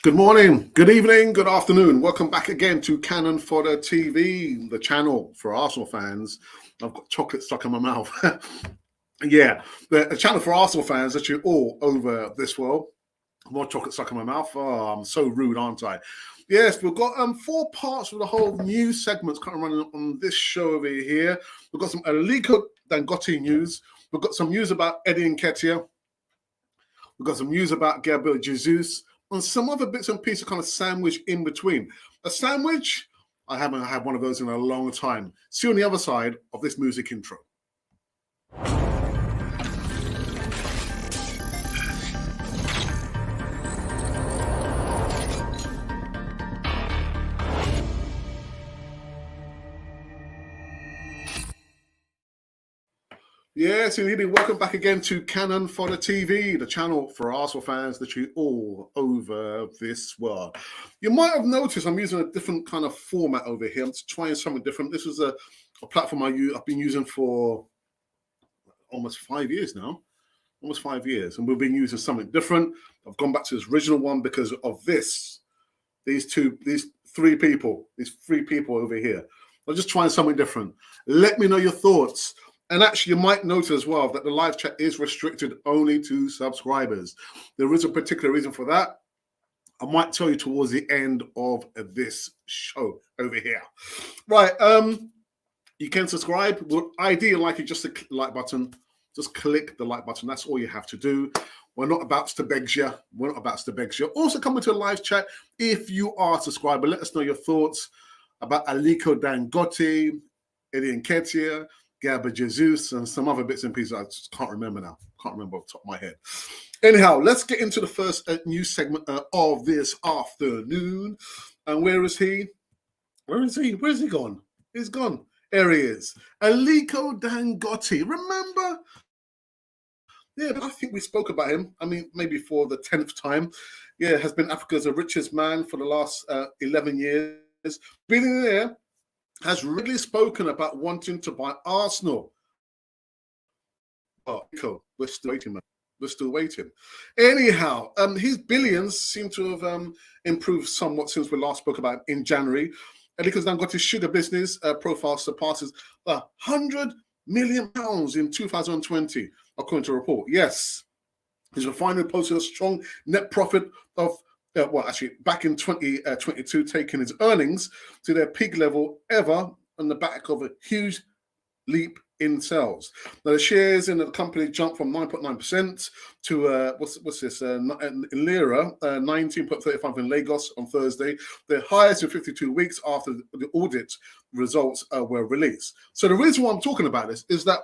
Good morning, good evening, good afternoon. Welcome back again to Cannon Fodder TV, the channel for Arsenal fans. I've got chocolate stuck in my mouth. Yeah, the channel for Arsenal fans that you're all over this world. More chocolate stuck in my mouth. Oh, I'm so rude, aren't I? Yes, we've got 4 parts of the whole news segments kind of running on this show over here. We've got some Aliko Dangote news. We've got some news about Eddie Nketiah. We've got some news about Gabriel Jesus and some other bits and pieces kind of sandwich in between. A sandwich, I haven't had one of those in a long time. See you on the other side of this music intro. Yes, indeed. Welcome back again to Cannon Fodder TV, the channel for Arsenal fans that you all over this world. You might have noticed I'm using a different kind of format over here. I'm trying something different. This is a platform I've been using for almost 5 years now. Almost 5 years. And we've been using something different. I've gone back to this original one because of these three people over here. I'm just trying something different. Let me know your thoughts. And actually, you might notice as well that the live chat is restricted only to subscribers. There is a particular reason for that. I might tell you towards the end of this show over here. Right, you can subscribe. Well, ideally, like it, just the like button. Just click the like button. That's all you have to do. We're not about to beg you. We're not about to beg you. Also, come into a live chat if you are a subscriber. Let us know your thoughts about Aliko Dangote, Eddie Nketiah, Gabriel Jesus, and some other bits and pieces I just can't remember now. Can't remember off the top of my head. Anyhow, let's get into the first news segment of this afternoon. And where is he? Where is he? Where's he gone? He's gone. There he is. Aliko Dangote. Remember? Yeah, I think we spoke about him. I mean, maybe for the 10th time. Yeah, has been Africa's richest man for the last 11 years. Billionaire. Has really spoken about wanting to buy Arsenal. Oh, cool. We're still waiting, man. We're still waiting. Anyhow, his billions seem to have improved somewhat since we last spoke about him in January. Aliko Dangote's sugar business profile surpasses £100 million in 2020, according to a report. Yes, his refinery posted a strong net profit of back in 2022, taking his earnings to their peak level ever on the back of a huge leap in sales. Now, the shares in the company jumped from 9.9% to what's this? In Lira, 19.35 in Lagos on Thursday, their highest in 52 weeks after the audit results were released. So the reason why I'm talking about this is that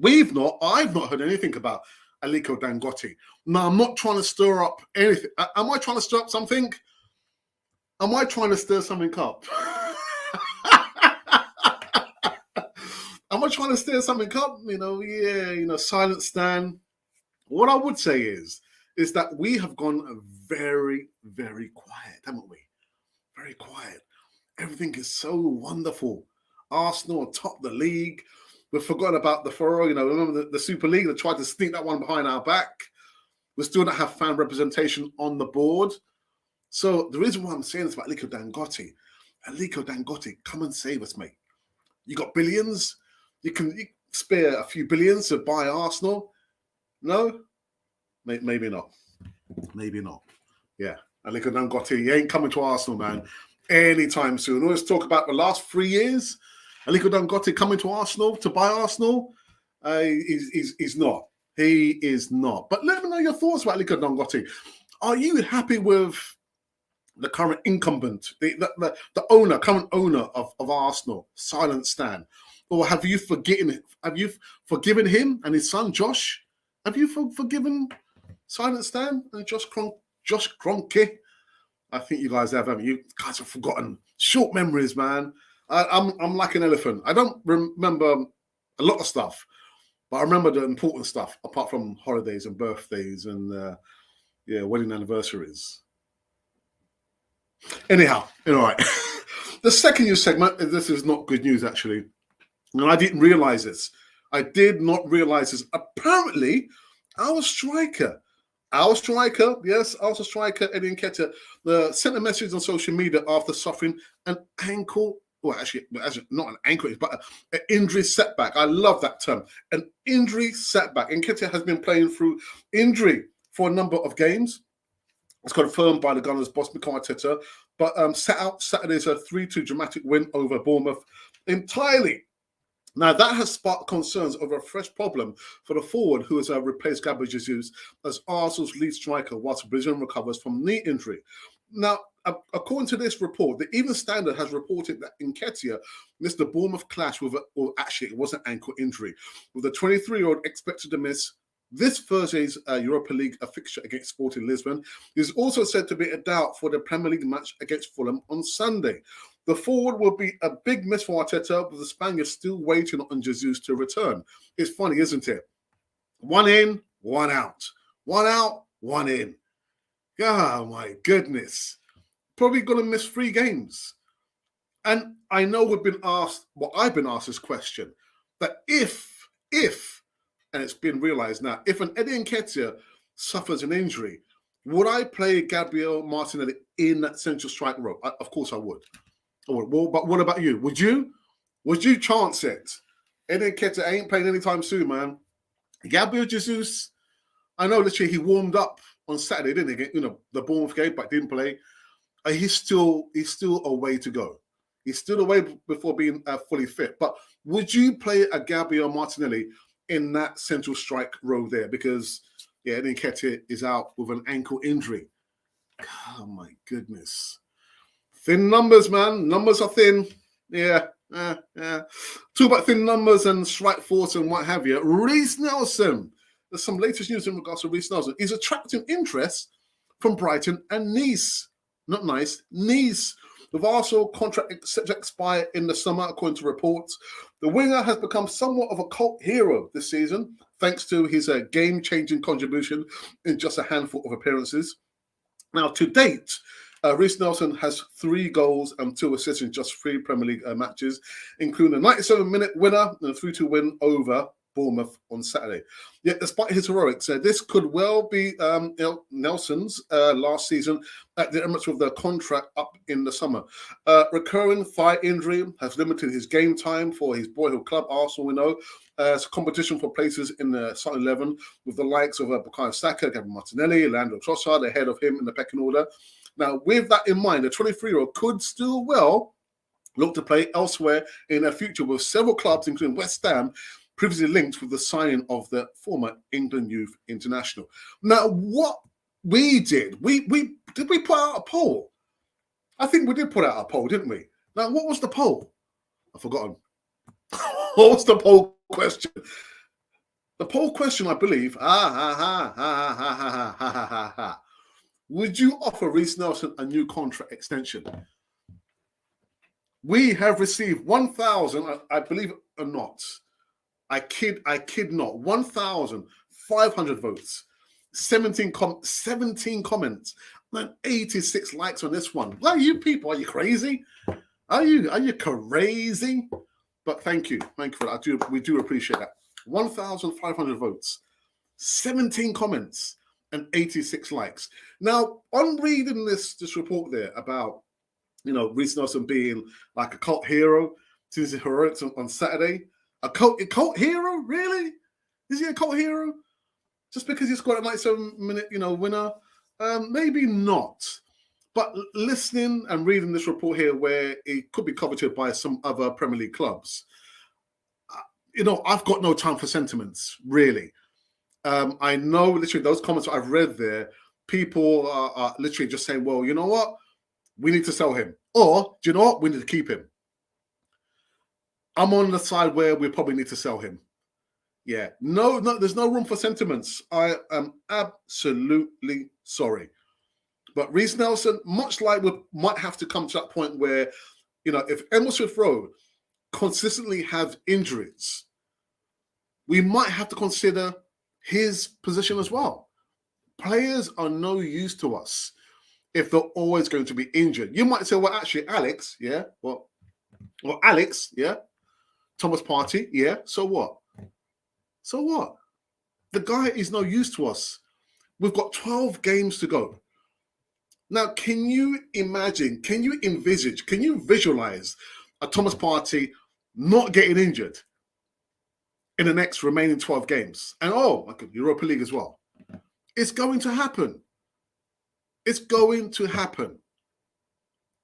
I've not heard anything about Aliko Dangote. Now, I'm not trying to stir up anything. Am I trying to stir up something? Am I trying to stir something up? Am I trying to stir something up? Silent stand. What I would say is that we have gone very, very quiet, haven't we? Very quiet. Everything is so wonderful. Arsenal atop the league. We forgot about the Furrow, remember the Super League? They tried to sneak that one behind our back. We still don't have fan representation on the board. So the reason why I'm saying this about Aliko Dangote, come and save us, mate. You got billions. You spare a few billions to buy Arsenal. No? Maybe not. Maybe not. Yeah. Aliko Dangote, he ain't coming to Arsenal, man, anytime soon. Always talk about the last 3 years. Aliko Dangote coming to Arsenal to buy Arsenal? He's not. He is not. But let me know your thoughts about Aliko Dangote. Are you happy with the current incumbent, the current owner of Arsenal, Silent Stan? Or have you forgiven him and his son Josh? Have you forgiven Silent Stan and Josh Kroenke? I think you guys have, haven't you? You guys have forgotten. Short memories, man. I'm like an elephant. I don't remember a lot of stuff, but I remember the important stuff, apart from holidays and birthdays and wedding anniversaries. Anyhow, all right. The second news segment, this is not good news, actually. And I didn't realize this. I did not realize this. Apparently, our striker, Our striker, yes, our striker, Eddie Nketiah, sent a message on social media after suffering an ankle, well, actually not an ankle, but an injury setback. I love that term, an injury setback. Nketiah has been playing through injury for a number of games. It's confirmed by the Gunners' boss, Mikel Arteta, but set out Saturday's 3-2 dramatic win over Bournemouth entirely. Now, that has sparked concerns over a fresh problem for the forward who has replaced Gabriel Jesus as Arsenal's lead striker whilst Brazilian recovers from knee injury. Now, according to this report, the Even Standard has reported that Nketiah missed the Bournemouth clash with, actually, it was an ankle injury, with the 23-year-old expected to miss this Thursday's Europa League fixture against Sporting Lisbon. Is also said to be a doubt for the Premier League match against Fulham on Sunday. The forward will be a big miss for Arteta, with the Spaniards still waiting on Jesus to return. It's funny, isn't it? One in, one out. One out, one in. Oh, my goodness. Probably going to miss 3 games. And I know we've been asked, well, I've been asked this question, that if, and it's been realised now, if an Eddie Nketiah suffers an injury, would I play Gabriel Martinelli in that central strike role? Of course I would. Well, but what about you? Would you? Would you chance it? Eddie Nketiah ain't playing anytime soon, man. Gabriel Jesus, I know literally he warmed up on Saturday, didn't he? You know, the Bournemouth game, but didn't play. He's still a way to go. He's still away before being fully fit. But would you play a Gabriel Martinelli in that central strike row there? Because Eddie Nketiah is out with an ankle injury. Oh my goodness. Thin numbers, man. Numbers are thin. Yeah. Talk about thin numbers and strike force and what have you. Reiss Nelson. There's some latest news in regards to Reiss Nelson. He's attracting interest from Brighton and Nice. Not nice. Nice. With Arsenal contract set to expire in the summer, according to reports. The winger has become somewhat of a cult hero this season, thanks to his game-changing contribution in just a handful of appearances. Now, to date, Reiss Nelson has 3 goals and 2 assists in just 3 Premier League matches, including a 97-minute winner and a 3-2 win over Bournemouth on Saturday. Yet, despite his heroics, this could well be Nelson's last season at the Emirates with the contract up in the summer. Recurring thigh injury has limited his game time for his boyhood club, Arsenal, we know. It's a competition for places in the starting 11 with the likes of Bukayo Saka, Gabriel Martinelli, Leandro Trossard ahead of him in the pecking order. Now, with that in mind, the 23-year-old could still well look to play elsewhere in the future with several clubs, including West Ham, previously linked with the signing of the former England Youth International. Now, what we did, did we put out a poll? I think we did put out a poll, didn't we? Now, what was the poll? I've forgotten. What was the poll question? The poll question, I believe, would you offer Reiss Nelson a new contract extension? We have received 1,000, I believe it or not, I kid not, 1,500 votes, 17 comments, and 86 likes on this one. Well, you people, are you crazy? Are you crazy? But thank you for that. We do appreciate that. 1,500 votes, 17 comments, and 86 likes. Now, on reading this report there about, Reiss Nelson being like a cult hero since his heroics on Saturday. A cult hero? Really? Is he a cult hero? Just because he scored a 97-minute, winner? Maybe not. But listening and reading this report here where it could be coveted by some other Premier League clubs, I've got no time for sentiments, really. I know literally those comments I've read there, people are literally just saying, well, you know what? We need to sell him. Or, do you know what? We need to keep him. I'm on the side where we probably need to sell him. Yeah. No, there's no room for sentiments. I am absolutely sorry. But Reiss Nelson, much like we might have to come to that point where, if Emile Smith-Rowe consistently have injuries, we might have to consider his position as well. Players are no use to us if they're always going to be injured. You might say, well, actually, Alex, yeah, well, Alex, yeah, Thomas Partey, yeah, so what? So what? The guy is no use to us. We've got 12 games to go. Now, can you imagine, can you envisage, can you visualize a Thomas Partey not getting injured in the next remaining 12 games? And oh, my God, Europa League as well. It's going to happen. It's going to happen.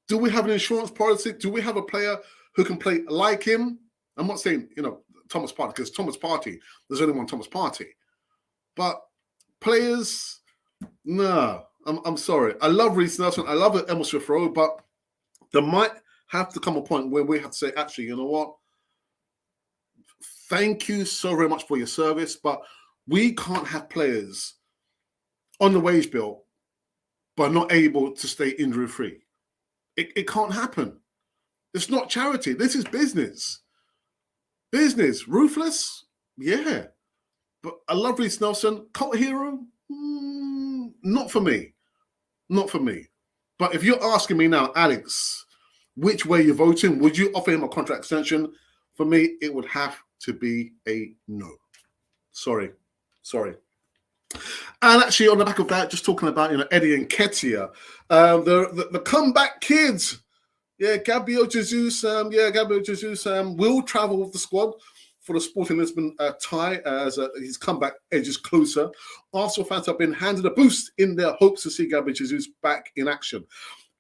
Do we have an insurance policy? Do we have a player who can play like him? I'm not saying, Thomas Partey, because Thomas Partey, there's only one Thomas Partey. But players, no, I'm sorry. I love Reece Nelson. I love Emil Smith Rowe, but there might have to come a point where we have to say, actually, you know what? Thank you so very much for your service, but we can't have players on the wage bill but not able to stay injury-free. It can't happen. It's not charity. This is business. Business. Ruthless? Yeah. But I love Reece Nelson. Cult hero? Not for me. Not for me. But if you're asking me now, Alex, which way you're voting, would you offer him a contract extension? For me, it would have to be a no. Sorry. And actually, on the back of that, just talking about Eddie and Ketia, the comeback kids. Yeah, Gabriel Jesus. Will travel with the squad for the Sporting Lisbon tie as his comeback edges closer. Arsenal fans have been handed a boost in their hopes to see Gabriel Jesus back in action.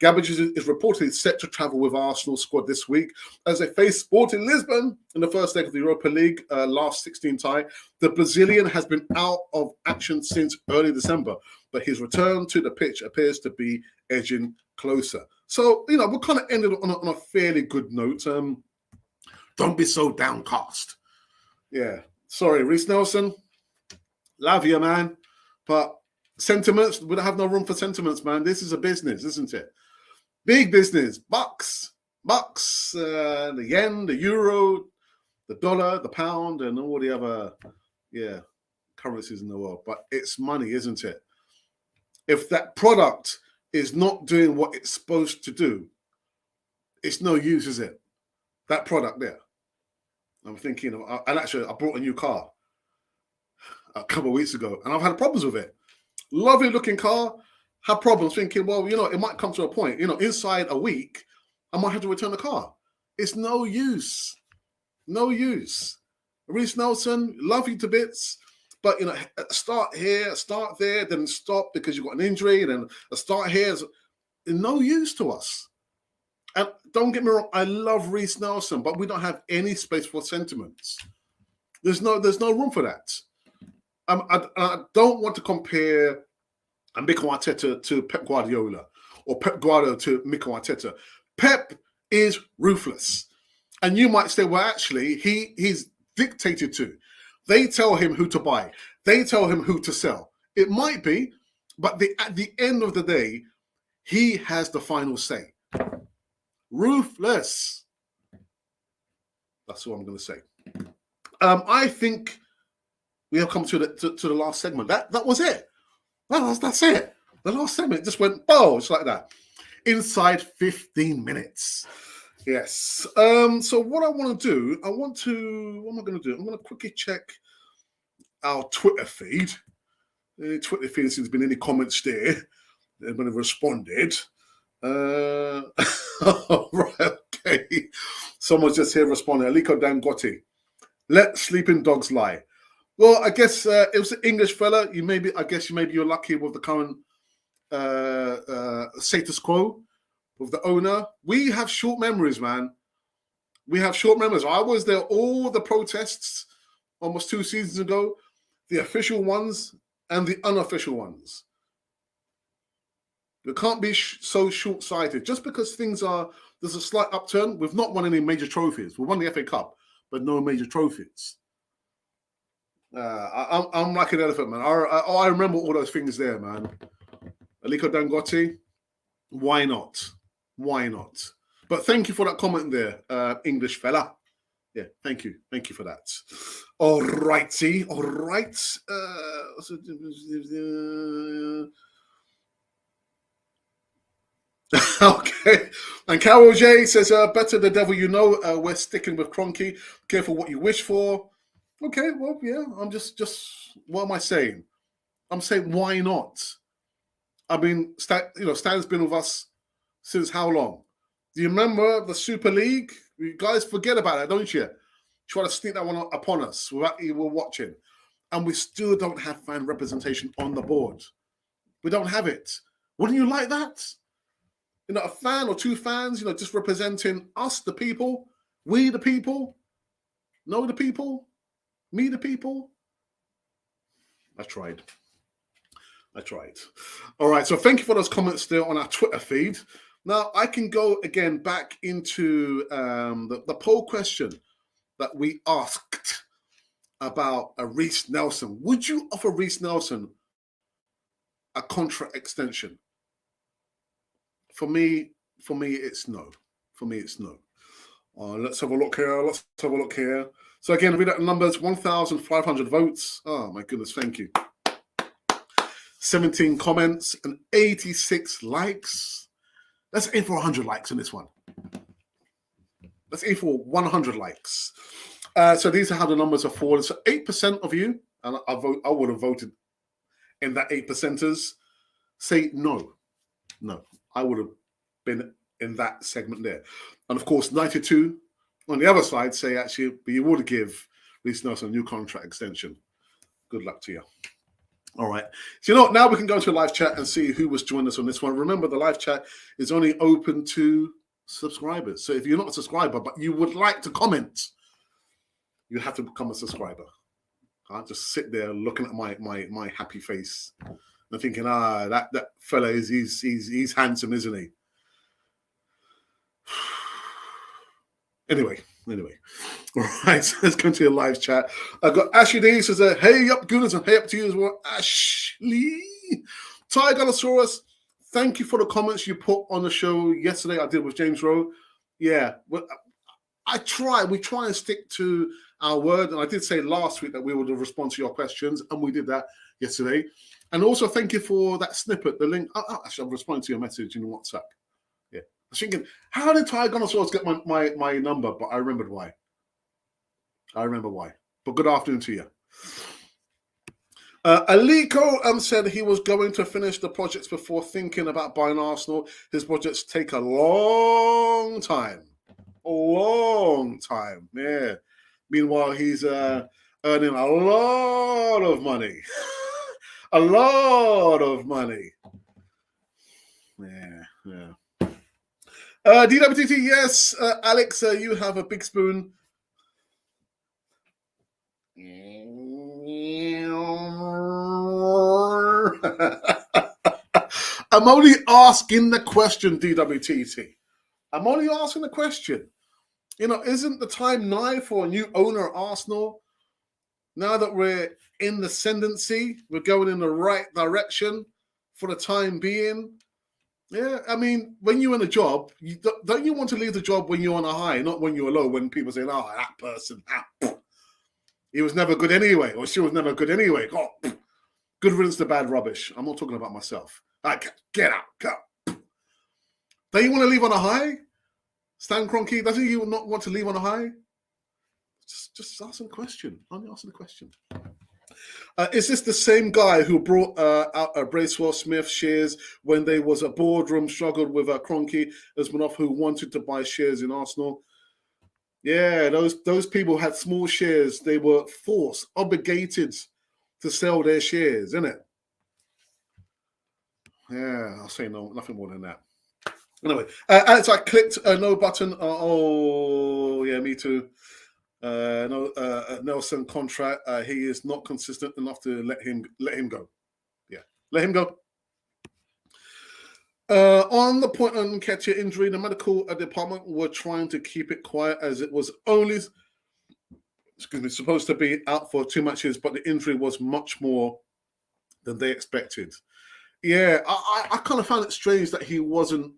Gabriel Jesus is reportedly set to travel with Arsenal squad this week as they face Sporting Lisbon in the first leg of the Europa League last 16 tie. The Brazilian has been out of action since early December, but his return to the pitch appears to be edging closer. So, we kind of ended on a fairly good note. Don't be so downcast. Yeah. Sorry, Reece Nelson. Love you, man. But sentiments, we don't have no room for sentiments, man. This is a business, isn't it? Big business. Bucks, the yen, the euro, the dollar, the pound, and all the other, currencies in the world. But it's money, isn't it? If that product is not doing what it's supposed to do, it's no use, is it? That product there. I'm thinking, and actually, I bought a new car a couple of weeks ago, and I've had problems with it. Lovely looking car, had problems thinking, well, it might come to a point, inside a week, I might have to return the car. It's no use. No use. Reece Nelson, love you to bits, but, start here, start there, then stop because you've got an injury, and then a start here is no use to us. And don't get me wrong, I love Reece Nelson, but we don't have any space for sentiments. There's no room for that. I don't want to compare Mikel Arteta to Pep Guardiola or Pep Guardiola to Mikel Arteta. Pep is ruthless. And you might say, well, actually, he's dictated to. They tell him who to buy. They tell him who to sell. It might be, but at the end of the day, he has the final say. Ruthless. That's all I'm going to say. I think we have come to the last segment. That was it. That's it. The last segment just went, just like that. Inside 15 minutes. Yes. So what I want to do, what am I going to do? I'm going to quickly check our Twitter feed. Twitter feed, if there's been any comments there, they're going to have responded. Right, okay. Someone's just here responding. Aliko Dangote. Let sleeping dogs lie. Well, I guess it was an English fella. You're lucky with the current status quo with the owner. We have short memories, man. We have short memories. I was there all the protests almost 2 seasons ago, the official ones and the unofficial ones. We can't be so short-sighted. Just because there's a slight upturn, we've not won any major trophies. We won the FA Cup, but no major trophies. I'm like an elephant, man. I remember all those things there, man. Aliko Dangote, why not? Why not? But thank you for that comment there, English fella. Yeah, thank you. Thank you for that. All righty. All right. Okay. And Carol J says, better the devil you know. We're sticking with Cronky. Careful what you wish for. Okay, well, yeah, I'm just what am I saying? I'm saying, why not? I mean, Stan's been with us since how long? Do you remember the Super League? You guys forget about that, don't you? Try to sneak that one upon us without you were watching. And we still don't have fan representation on the board. We don't have it. Wouldn't you like that? A fan or two fans, just representing us, the people, we, the people, know the people, me, the people. I tried. All right, so thank you for those comments there on our Twitter feed. Now, I can go again back into the poll question that we asked about Reece Nelson. Would you offer Reece Nelson a contract extension? For me, it's no. Let's have a look here. So again, read out the numbers: 1,500 votes. Oh my goodness, thank you. 17 comments and 86 likes. Let's aim for 100 likes in this one. Let's aim for 100 likes. So these are how the numbers are falling. So 8% of you, and I would have voted in that 8%ers, say no. I would have been in that segment there. And of course, 92 on the other side say actually, but you would give Reece Nelson a new contract extension. Good luck to you. All right. So now we can go to a live chat and see who was joining us on this one. Remember, the live chat is only open to subscribers. So if you're not a subscriber, but you would like to comment, you have to become a subscriber. I'll just sit there looking at my happy face and thinking, that fella he's handsome, isn't he? Anyway. All right, so let's go to your live chat. I've got Ashley D says, hey up, goodness, and hey up to you as well, Ashley. Tyrannosaurus, thank you for the comments you put on the show yesterday. I did with James Rowe. Yeah, well, we try and stick to our word. And I did say last week that we would respond to your questions, and we did that yesterday. And also, thank you for that snippet, the link. Actually, I've responded to your message in WhatsApp. Yeah. I was thinking, how did Tyrannosaurus get my number? But I remembered why. But good afternoon to you. Aliko said he was going to finish the projects before thinking about buying Arsenal. His projects take a long time. Yeah. Meanwhile, he's earning a lot of money. A lot of money. Yeah. DWTT, yes. Alex, you have a big spoon. I'm only asking the question, DWTT. I'm only asking the question. Isn't the time now for a new owner at Arsenal? Now that we're in the ascendancy, we're going in the right direction for the time being. Yeah, I mean, when you're in a job, don't you want to leave the job when you're on a high, not when you're low, when people say, that person, he was never good anyway, or she was never good anyway. Good riddance to bad rubbish. I'm not talking about myself. Get out, go. Don't you want to leave on a high? Stan Kroenke, doesn't you not want to leave on a high? Just ask him a question. Only ask him a question. Is this the same guy who brought out Bracewell Smith shares when there was a boardroom struggled with Kroenke as one of who wanted to buy shares in Arsenal? Yeah, those people had small shares. They were obligated to sell their shares, isn't it? Yeah, I'll say no, nothing more than that. Anyway, Alex, I clicked no button. Yeah, me too. Nelson contract. He is not consistent enough to let him go. Yeah, let him go. On the point on Nketiah injury, the medical department were trying to keep it quiet as it was only supposed to be out for 2 matches, but the injury was much more than they expected. Yeah, I kind of found it strange that he wasn't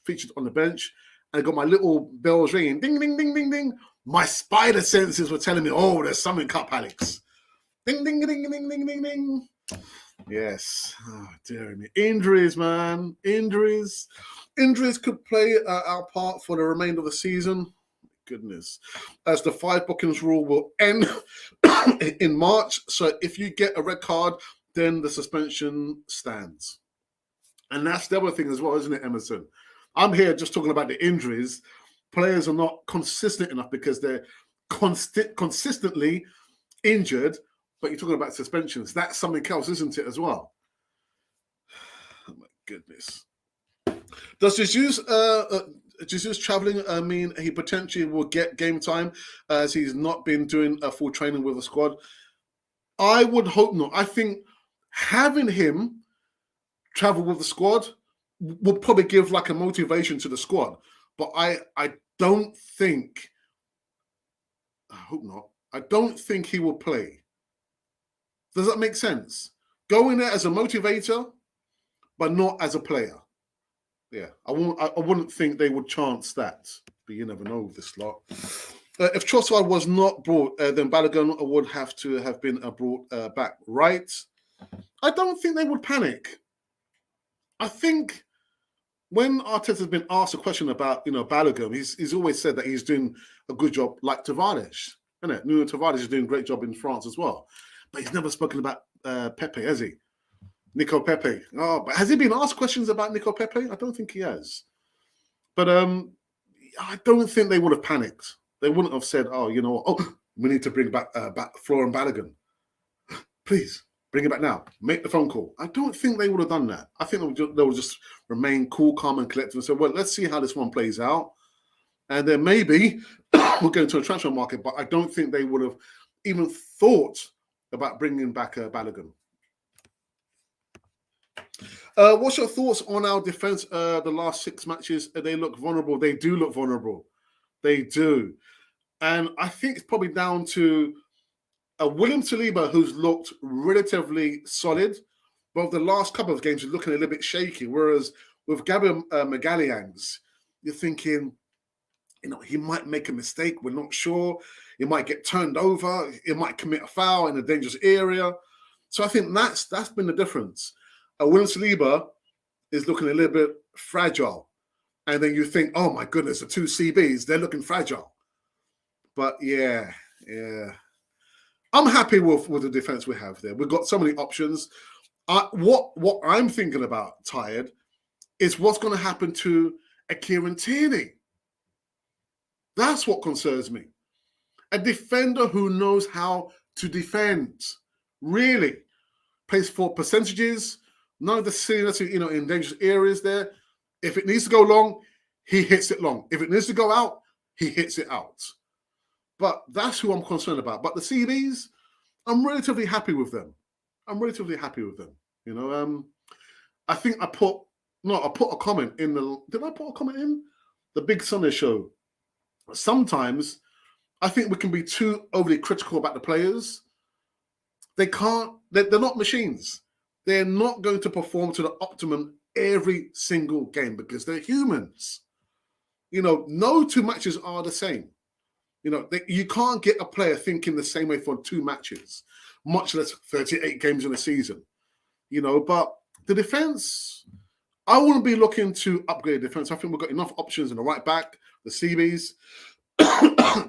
featured on the bench. And I got my little bells ringing, ding, ding, ding, ding, ding. My spider senses were telling me, there's something up, Alex. Ding, ding, ding, ding, ding, ding, ding. Yes. Oh, dear me. Injuries, man. Injuries could play our part for the remainder of the season. Goodness. As the 5 bookings rule will end in March. So if you get a red card then the suspension stands. And that's the other thing as well, isn't it, Emerson? I'm here just talking about the injuries. Players are not consistent enough because they're consistently injured, but you're talking about suspensions. That's something else, isn't it, as well? Oh, my goodness. Does Jesus traveling mean he potentially will get game time as he's not been doing a full training with the squad? I would hope not. I think having him travel with the squad will probably give like a motivation to the squad. But I don't think, I hope not, I don't think he will play. Does that make sense? Go in there as a motivator, but not as a player. Yeah, I wouldn't think they would chance that, but you never know with this lot. If Trossard was not brought, then Balogun would have to have been brought back, right? I don't think they would panic. I think when Arteta's been asked a question about, Balogun, he's always said that he's doing a good job, like Tavares, isn't it? Nuno Tavares is doing a great job in France as well, but he's never spoken about Pepe, has he? Nico Pepe. Oh, but has he been asked questions about Nico Pepe? I don't think he has. But I don't think they would have panicked. They wouldn't have said, "Oh, we need to bring back Florian Balogun. Please bring it back now. Make the phone call." I don't think they would have done that. I think they would just remain cool, calm, and collected and say, "Well, let's see how this one plays out, and then maybe we'll go into a transfer market." But I don't think they would have even thought about bringing back Balogun. What's your thoughts on our defense? The last 6 matches, they look vulnerable. They do look vulnerable. They do. And I think it's probably down to William Saliba, who's looked relatively solid, but the last couple of games he's looking a little bit shaky. Whereas with Gabriel Magalhães, you're thinking, he might make a mistake. We're not sure. He might get turned over. He might commit a foul in a dangerous area. So I think that's been the difference. William Saliba is looking a little bit fragile. And then you think, oh my goodness, the 2 CBs, they're looking fragile. But yeah. I'm happy with the defense we have there. We've got so many options. What I'm thinking about, Tired, is what's going to happen to Kieran Tierney. That's what concerns me. A defender who knows how to defend, really. Plays for percentages, none of the silliness, in dangerous areas there. If it needs to go long, he hits it long. If it needs to go out, he hits it out. But that's who I'm concerned about. But the CBs, I'm relatively happy with them. I think I put a comment in did I put a comment in? The Big Sunday show. Sometimes I think we can be too overly critical about the players. They're not machines. They're not going to perform to the optimum every single game because they're humans. No 2 matches are the same. You can't get a player thinking the same way for 2 matches, much less 38 games in a season. But the defense, I wouldn't be looking to upgrade the defense. I think we've got enough options in the right back, the CBs,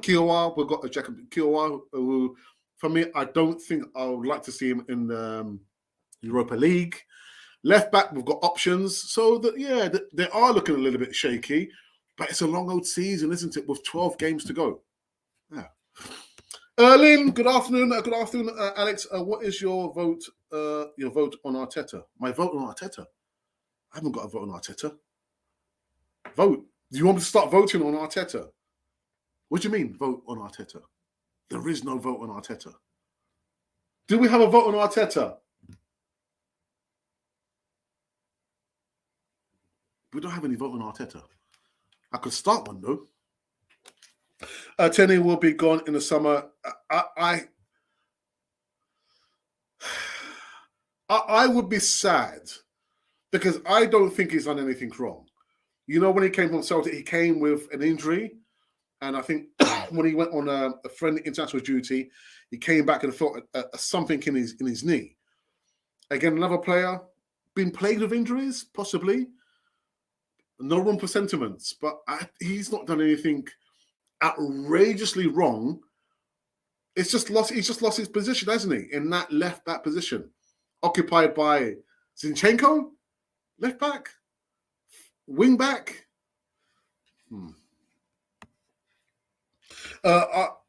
Kiowa. We've got Jacob Kiowa, who, for me, I don't think I would like to see him in the Europa League. Left back, we've got options. So, they are looking a little bit shaky, but it's a long old season, isn't it, with 12 games to go. Yeah. Lynn, good afternoon. Alex. What is your vote on Arteta? My vote on Arteta? I haven't got a vote on Arteta. Vote. Do you want me to start voting on Arteta? What do you mean, vote on Arteta? There is no vote on Arteta. Do we have a vote on Arteta? We don't have any vote on Arteta. I could start one, though. Tenny will be gone in the summer. I would be sad because I don't think he's done anything wrong. When he came from Celtic, he came with an injury. And I think when he went on a friendly international duty, he came back and felt something in his knee. Again, another player, been plagued with injuries, possibly. No room for sentiments. But he's not done anything outrageously wrong. He's just lost his position, hasn't he? In that left back position. occupied by Zinchenko, left back, wing back.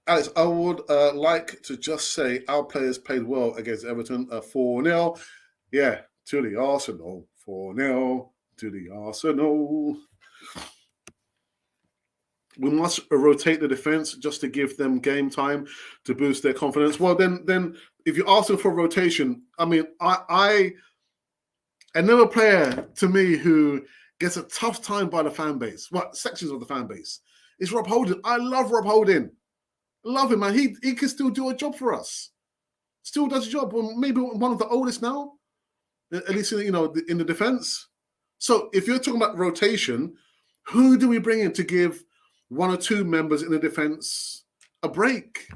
Alex, I would like to just say our players played well against Everton. 4-0. Yeah, to the Arsenal. 4-0 to the Arsenal. We must rotate the defense just to give them game time to boost their confidence. Well, then if you're asking for rotation, I mean, another player to me who gets a tough time by the fan base, sections of the fan base, is Rob Holding. I love Rob Holding. Love him, man. He can still do a job for us. Still does a job. Well, maybe one of the oldest now, at least in the defense. So if you're talking about rotation, who do we bring in to give one or two members in the defense a break?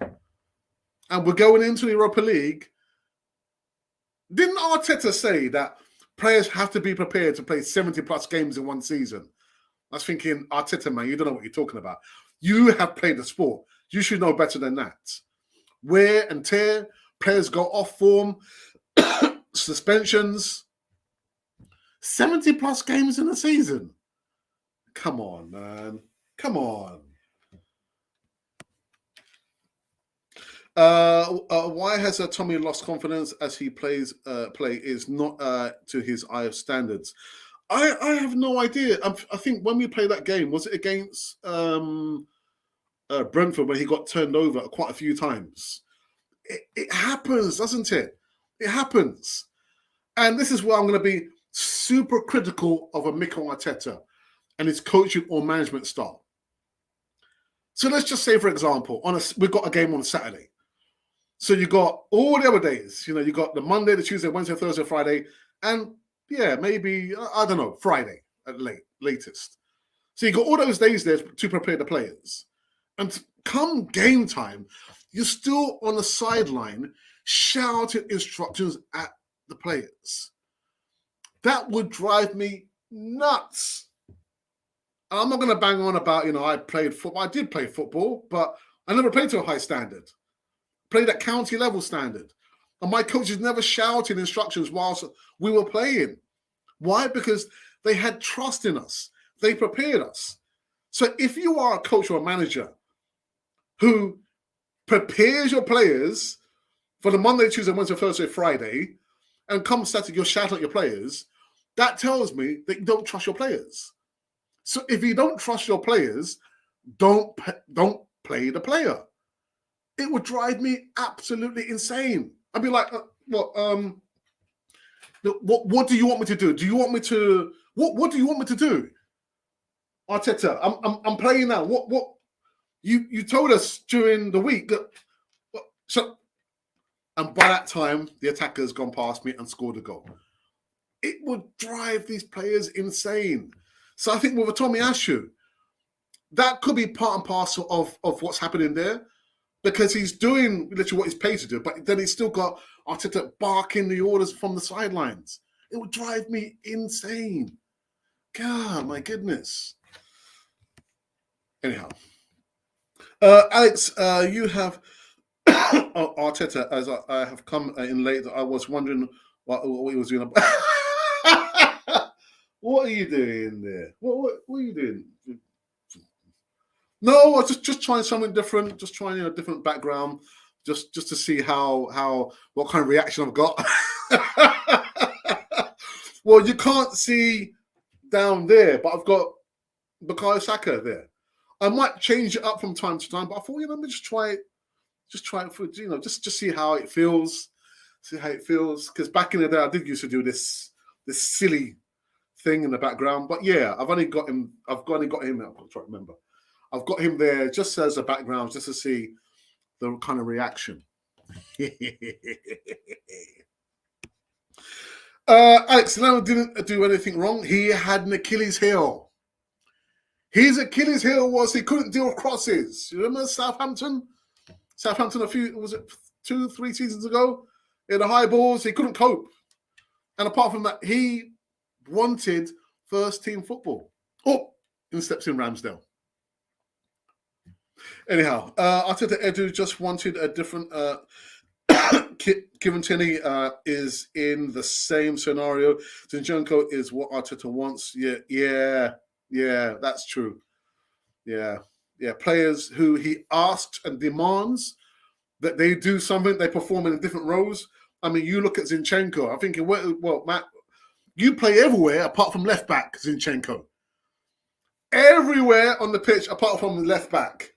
And we're going into the Europa League. Didn't Arteta say that players have to be prepared to play 70 plus games in one season? I was thinking, Arteta, man, you don't know what you're talking about. You have played the sport. You should know better than that. Wear and tear, players go off form, suspensions. 70 plus games in a season. Come on, man. Come on. Why has Tommy lost confidence as he play is not to his eye of standards? I have no idea. I think when we played that game, was it against Brentford when he got turned over quite a few times? It happens, doesn't it? It happens. And this is where I'm going to be super critical of a Mikel Arteta and his coaching or management style. So let's just say, for example, we've got a game on Saturday. So you got all the other days. You got the Monday, the Tuesday, Wednesday, Thursday, Friday, and maybe, I don't know, Friday at latest. So you got all those days there to prepare the players. And come game time, you're still on the sideline shouting instructions at the players. That would drive me nuts. I'm not going to bang on about, I played football. I did play football, but I never played to a high standard. Played at county level standard. And my coaches never shouted instructions whilst we were playing. Why? Because they had trust in us. They prepared us. So if you are a coach or a manager who prepares your players for the Monday, Tuesday, Wednesday, Thursday, Friday, and come Saturday, you're shouting at your players, that tells me that you don't trust your players. So if you don't trust your players, don't play the player. It would drive me absolutely insane. I'd be like, what do you want me to do? Do you want me to what do you want me to do? Arteta, I'm playing now. What you told us during the week that and by that time the attacker's gone past me and scored a goal. It would drive these players insane. So I think with a Tommy Asu, that could be part and parcel of what's happening there, because he's doing literally what he's paid to do, but then he's still got Arteta barking the orders from the sidelines. It would drive me insane. God, my goodness. Anyhow, Alex, you have Arteta, as I have come in late. I was wondering what he was doing. What are you doing there? What are you doing? No, I was just trying something different. Just trying a different background, just to see what kind of reaction I've got. Well, you can't see down there, but I've got Bukayo Saka there. I might change it up from time to time, but I thought, let me just try it. Just try it for just see how it feels. See how it feels. Because back in the day, I did used to do this silly thing in the background. But yeah, I've only got him. I'm trying to remember. I've got him there just as a background, just to see the kind of reaction. Alex Leno didn't do anything wrong. He had an Achilles heel. His Achilles heel was he couldn't deal with crosses. You remember Southampton? Southampton was it 2-3 seasons ago? In the high balls, he couldn't cope. And apart from that, he wanted first team football. Oh, in steps in Ramsdale. Anyhow, Arteta Edu just wanted a different Kieran Tierney is in the same scenario. Zinchenko is what Arteta wants. Yeah, that's true. Yeah. Players who he asks and demands that they do something, they perform in different roles. I mean, you look at Zinchenko. I'm thinking, well, Matt, you play everywhere apart from left back, Zinchenko. Everywhere on the pitch apart from left back.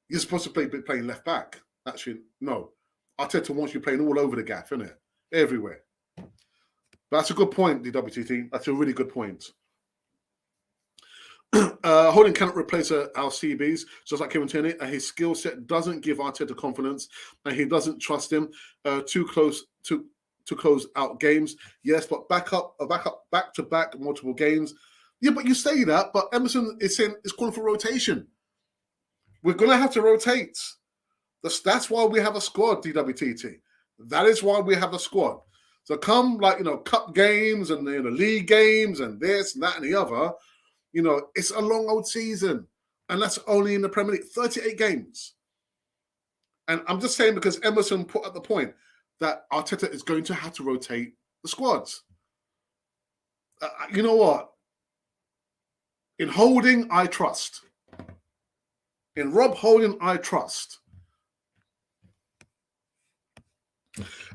You're supposed to be playing left back. Actually, no. Arteta wants you playing all over the gaff, isn't it? Everywhere. That's a good point, DWTT. That's a really good point. Holding cannot replace our CBs, just like Kevin Tierney, and his skill set doesn't give Arteta confidence, and he doesn't trust him too close to close out games. Yes, but back to back multiple games. Yeah, but you say that, but Emerson is saying it's calling for rotation. We're going to have to rotate. That's why we have a squad, DWTT. That is why we have a squad. So come cup games and league games and this and that and the other. It's a long old season, and that's only in the Premier League, 38 games. And I'm just saying because Emerson put at the point that Arteta is going to have to rotate the squads. You know what? In Holding, I trust. In Rob Holding, I trust.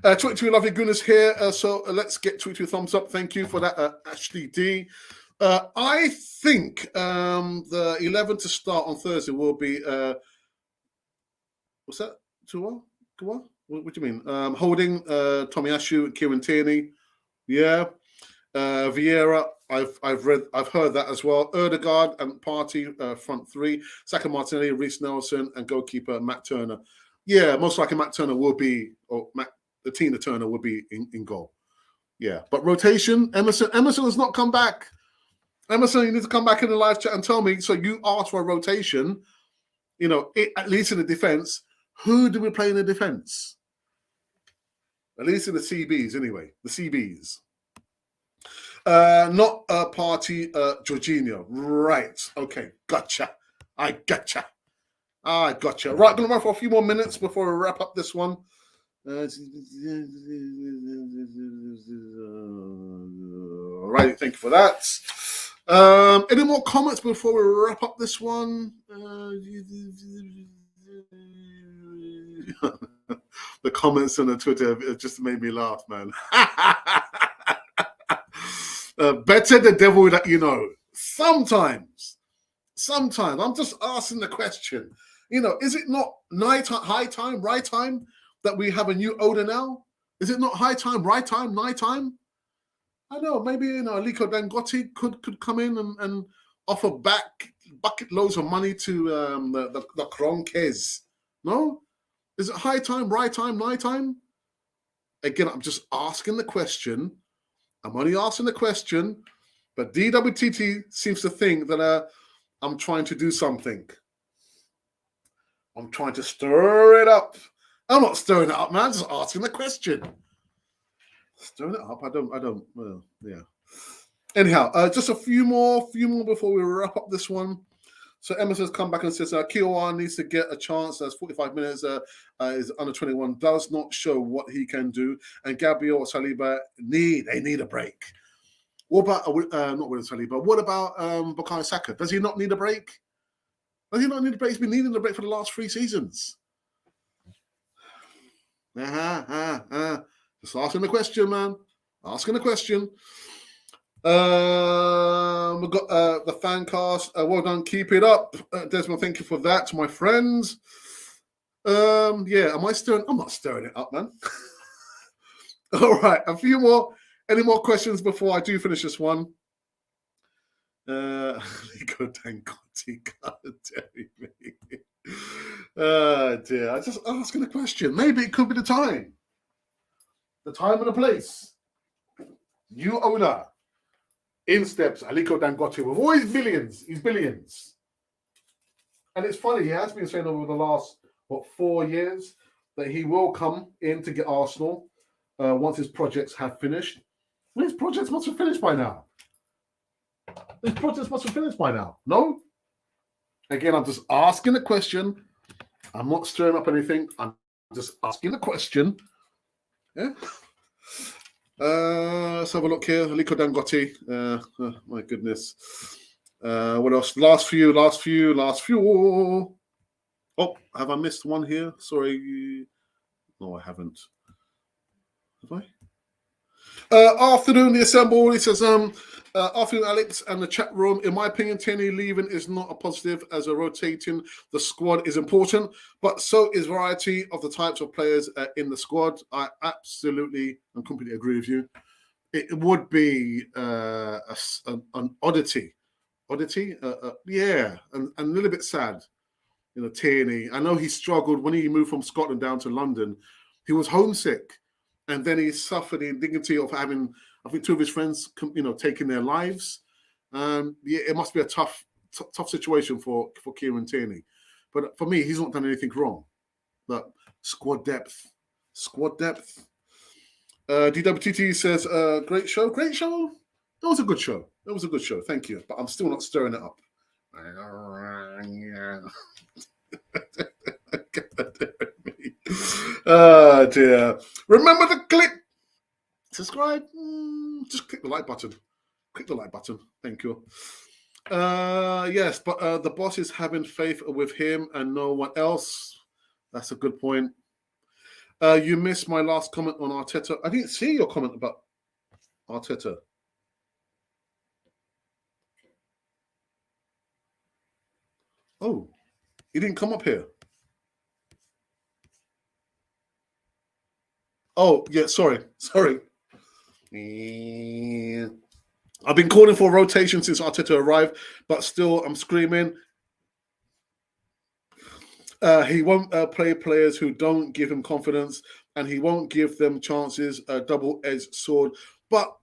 22 lovely goodness here. So let's get 22 thumbs up. Thank you for that, Ashley D. I think the 11 to start on Thursday will be what's that? Tua? What do you mean? Holding, Tomiyasu, Kieran Tierney. Yeah. Vieira, I've heard that as well. Erdegaard and Partey, front three. Saka, Martinelli, Reece Nelson, and goalkeeper Matt Turner. Yeah, most likely Matt Turner will be, or Tina Turner will be in goal. Yeah, but rotation, Emerson has not come back. Emerson, you need to come back in the live chat and tell me. So you asked for a rotation, at least in the defense. Who do we play in the defense? At least in the CBs, anyway. The CBs. Not Partey, Jorginho. Right. Okay. Gotcha. I gotcha. Right. Going to run for a few more minutes before we wrap up this one. Right. Thank you for that. Any more comments before we wrap up this one? The comments on the Twitter just made me laugh, man. Better the devil that you know. Sometimes. I'm just asking the question. Is it not high time, right time that we have a new owner now? Is it not high time, right time, night time? I know, maybe Aliko Dangote could come in and offer back bucket loads of money to the Kronkes. No? Is it high time, right time, night time? Again, I'm just asking the question. I'm only asking the question, but DWTT seems to think that I'm trying to do something. I'm trying to stir it up. I'm not stirring it up, man. I'm just asking the question. Stirring it up? I don't. Well, yeah. Anyhow, just a few more before we wrap up this one. So Emerson's come back and says, Kiowa needs to get a chance. That's 45 minutes. Is under 21. Does not show what he can do. And Gabriel Saliba need a break. What about, not William Saliba, what about Bukayo Saka? Does he not need a break? He's been needing a break for the last 3 seasons. Just asking the question, man. Asking the question. We've got the fan cast. Well done. Keep it up. Desmond, thank you for that, my friends. Am I stirring? I'm not stirring it up, man. All right. A few more. Any more questions before I do finish this one? Aliko Dangote, God damn me. Oh, dear. I just asking a question. Maybe it could be the time. The time and the place. New owner. In steps Aliko Dangote with all his billions. And it's funny, he has been saying over the last, 4 years that he will come in to get Arsenal once his projects have finished. Well, his projects must have finished by now. No? Again, I'm just asking the question. I'm not stirring up anything. I'm just asking the question. Yeah. Let's have a look here. Aliko Dangote. My goodness. What else? Last few. Oh, have I missed one here? Sorry. No, I haven't. Have I? Afternoon, the assemble. He says, afternoon, Alex, and the chat room. In my opinion, Tierney leaving is not a positive, as a rotating the squad is important, but so is variety of the types of players in the squad. I absolutely and completely agree with you. It would be an oddity, yeah, and a little bit sad. You know, Tierney. I know he struggled when he moved from Scotland down to London. He was homesick, and then he suffered the indignity of having, I think, two of his friends, taking their lives. Yeah, it must be a tough situation for Kieran Tierney. But for me, he's not done anything wrong. But squad depth. DWTT says, great show. That was a good show. Thank you. But I'm still not stirring it up. Oh dear. Remember to click subscribe. Just click the like button. Thank you. Yes, but the boss is having faith with him and no one else. That's a good point. You missed my last comment on Arteta. I didn't see your comment about Arteta. Oh, he didn't come up here. Oh, yeah, sorry. I've been calling for rotation since Arteta arrived, but still I'm screaming. He won't play players who don't give him confidence, and he won't give them chances, a double-edged sword. But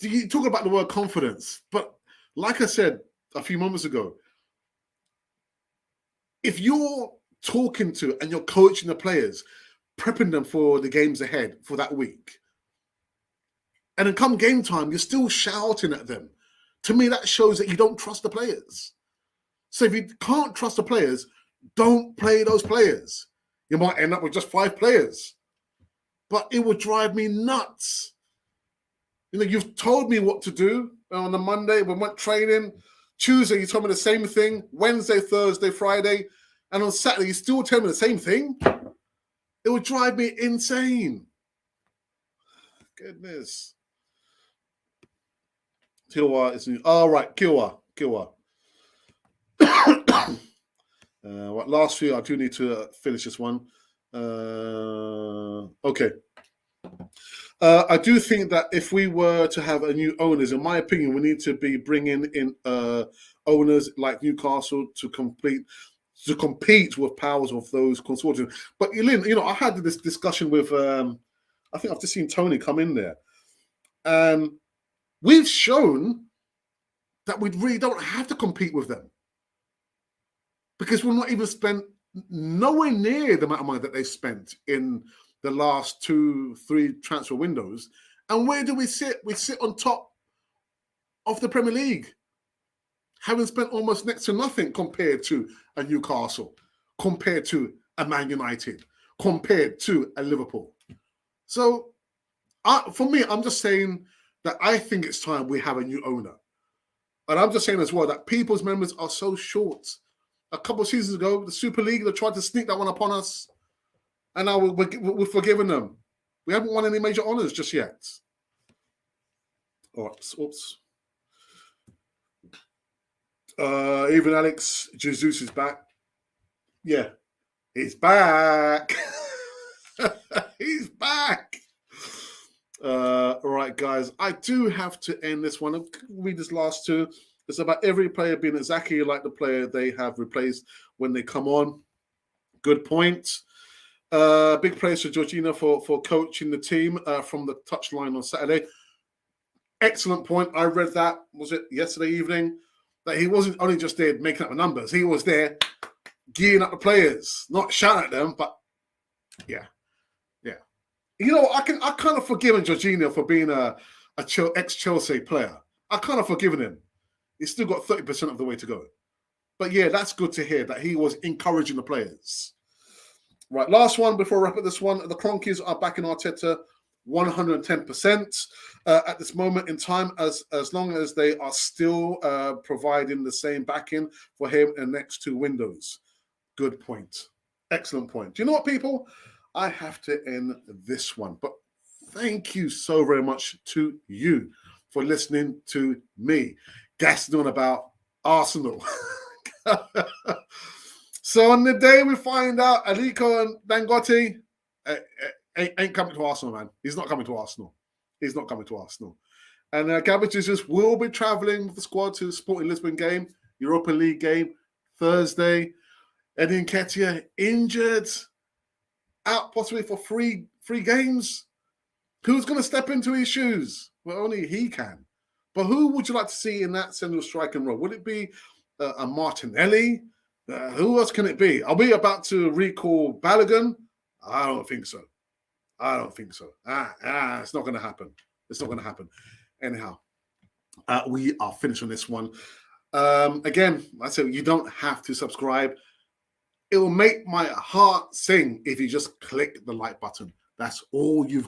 you talk about the word confidence, but like I said a few moments ago, if you're talking to and you're coaching the players, prepping them for the games ahead for that week, and then come game time, you're still shouting at them, to me, that shows that you don't trust the players. So if you can't trust the players, don't play those players. You might end up with just 5 players. But it would drive me nuts. You know, you've told me what to do on the Monday. We went training. Tuesday, you told me the same thing. Wednesday, Thursday, Friday. And on Saturday, you still tell me the same thing. It would drive me insane. Goodness. Kilwa is new. Oh, right. Kilwa. Last few, I do need to finish this one. Okay. I do think that if we were to have a new owners, in my opinion, we need to be bringing in owners like Newcastle to compete with powers of those consortium. But Lynn, I had this discussion with, I think I've just seen Tony come in there, and we've shown that we really don't have to compete with them, because we've not even spent nowhere near the amount of money that they spent in the last 2-3 transfer windows. And where do we sit? We sit on top of the Premier League, having spent almost next to nothing compared to a Newcastle, compared to a Man United, compared to a Liverpool. So for me, I'm just saying that I think it's time we have a new owner. And I'm just saying as well that people's memories are so short. A couple of seasons ago, the Super League, they tried to sneak that one upon us. And now we're forgiving them. We haven't won any major honours just yet. Oops. Even Alex Jesus is back. Yeah, he's back. He's back. All right, guys. I do have to end this one. I'll read this last two. It's about every player being exactly like the player they have replaced when they come on. Good point. Big praise to Georgina for coaching the team from the touchline on Saturday. Excellent point. I read that, was it yesterday evening, that he wasn't only just there making up the numbers. He was there gearing up the players, not shouting at them, but yeah. You know, I kind of forgiven Jorginho for being a ex-Chelsea player. I kind of forgiven him. He's still got 30% of the way to go. But yeah, that's good to hear that he was encouraging the players. Right, last one before I wrap up this one. The Cronkies are backing Arteta 110% at this moment in time, as long as they are still providing the same backing for him in the next 2 windows. Good point. Excellent point. Do you know what, people? I have to end this one, but thank you so very much to you for listening to me gassing on about Arsenal. So on the day we find out Aliko and Dangote ain't coming to Arsenal, man. He's not coming to Arsenal. He's not coming to Arsenal. And Gabby Jesus will be travelling with the squad to the Sporting Lisbon game, Europa League game, Thursday. Eddie Nketiah injured, out possibly for three games. Who's going to step into his shoes? Well, only he can. But who would you like to see in that central striking role? Would it be a Martinelli? Who else can it be? Are we about to recall Balogun? I don't think so. I don't think so. It's not going to happen. It's not going to happen. Anyhow, we are finished on this one. Again, I said you don't have to subscribe. It will make my heart sing if you just click the like button. That's all you've